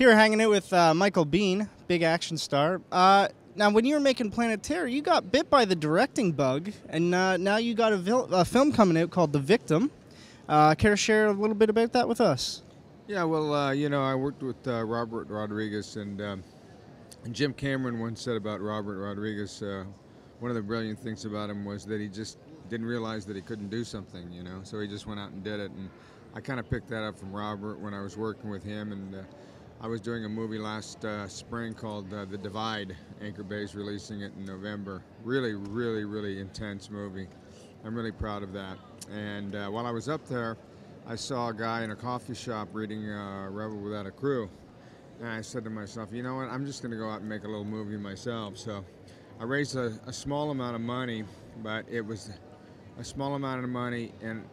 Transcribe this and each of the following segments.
Here hanging out with Michael Biehn, big action star. Now, when you were making Planet Terror, you got bit by the directing bug, and now you got a film coming out called The Victim. Care to share a little bit about that with us? Yeah, well, you know, I worked with Robert Rodriguez, and Jim Cameron once said about Robert Rodriguez, one of the brilliant things about him was that he just didn't realize that he couldn't do something, you know, so he just went out and did it. And I kind of picked that up from Robert when I was working with him, and I was doing a movie last spring called The Divide. Anchor Bay's releasing it in November. Really, really, really intense movie. I'm really proud of that. And while I was up there, I saw a guy in a coffee shop reading Rebel Without a Crew. And I said to myself, you know what, I'm just going to go out and make a little movie myself. So I raised a small amount of money, but it was a small amount of money, and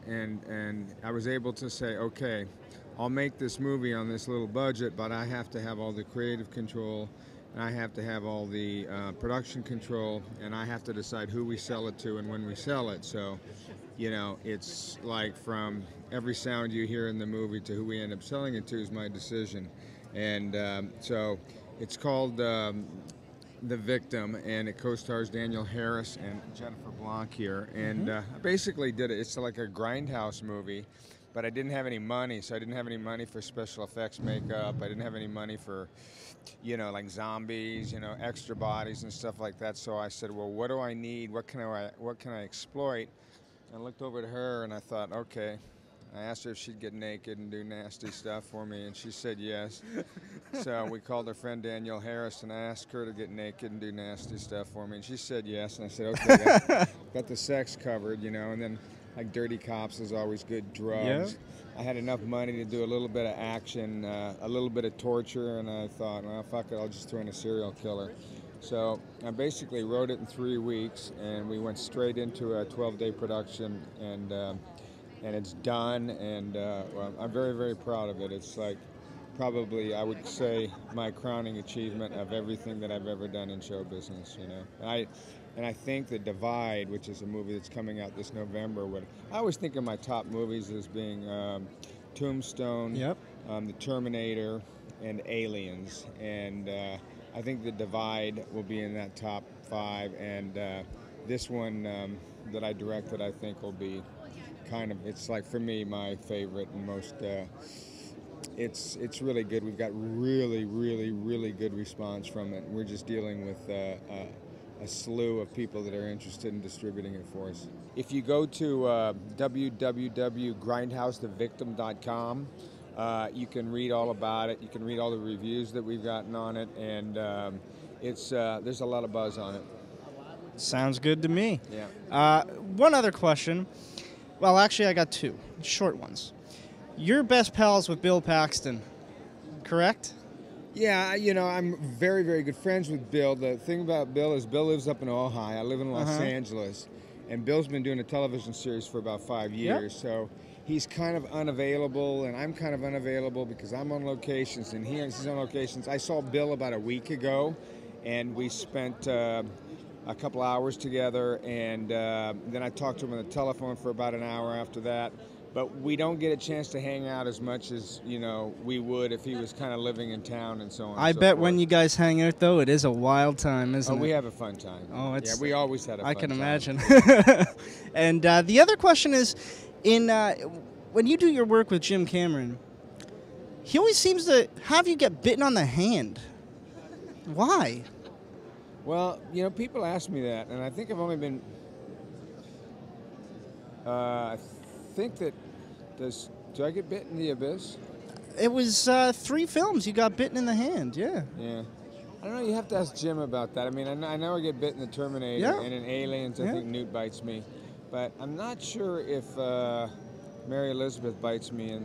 I was able to say, okay, I'll make this movie on this little budget, but I have to have all the creative control, and I have to have all the production control, and I have to decide who we sell it to and when we sell it. So, you know, it's like from every sound you hear in the movie to who we end up selling it to is my decision. And so it's called The Victim, and it co-stars Daniel Harris and Jennifer Blanc here. And I basically did it. It's like a grindhouse movie, but I didn't have any money, so I didn't have any money for special effects makeup. I didn't have any money for, you know, like zombies, you know, extra bodies and stuff like that. So I said, well, what do I need? What can I exploit? I looked over to her and I thought, okay. I asked her if she'd get naked and do nasty stuff for me, and she said yes. So we called her friend Danielle Harris, and I asked her to get naked and do nasty stuff for me, and she said yes. And I said, okay, got the sex covered, you know, and then like Dirty Cops is always good, drugs. Yeah. I had enough money to do a little bit of action, a little bit of torture, and I thought, well, fuck it, I'll just throw in a serial killer. So I basically wrote it in 3 weeks, and we went straight into a 12-day production, and it's done, and well, I'm very, very proud of it. It's like probably, I would say, my crowning achievement of everything that I've ever done in show business, you know. And I think The Divide, which is a movie that's coming out this November, I always think of my top movies as being Tombstone, The Terminator, and Aliens. And I think The Divide will be in that top 5, and this one that I directed, I think, will be kind of, it's like, for me, my favorite and most, it's really good. We've got really, really, really good response from it. We're just dealing with a slew of people that are interested in distributing it for us. If you go to www.grindhousethevictim.com, you can read all about it. You can read all the reviews that we've gotten on it, and there's a lot of buzz on it. Sounds good to me. Yeah. One other question. Well, actually, I got 2 short ones. You're best pals with Bill Paxton, correct? Yeah, you know, I'm very, very good friends with Bill. The thing about Bill is Bill lives up in Ojai. I live in Los Angeles, and Bill's been doing a television series for about 5 years. So he's kind of unavailable, and I'm kind of unavailable because I'm on locations, and he's on locations. I saw Bill about a week ago, and we spent a couple hours together, and then I talked to him on the telephone for about an hour after that. But we don't get a chance to hang out as much as, you know, we would if he was kind of living in town and so on. I bet when you guys hang out, though, it is a wild time, isn't it? Oh, we have a fun time. Oh, it's, yeah, we always had a fun time. I can imagine. And the other question is, when you do your work with Jim Cameron, he always seems to have you get bitten on the hand. Why? Well, you know, people ask me that, and I think I've only been, I think that, do I get bit in the abyss? It was 3 films you got bitten in the hand, yeah. Yeah. I don't know, you have to ask Jim about that. I mean, I know I get bit in The Terminator, and in Aliens, I think Newt bites me. But I'm not sure if Mary Elizabeth bites me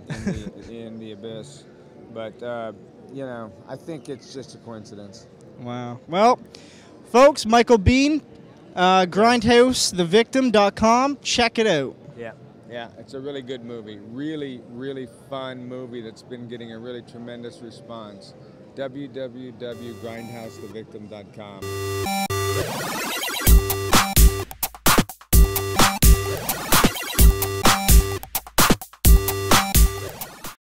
in the abyss. But, you know, I think it's just a coincidence. Wow. Well, folks, Michael Biehn, grindhousethevictim.com. Check it out. Yeah, it's a really good movie. Really, really fun movie that's been getting a really tremendous response. www.grindhousethevictim.com.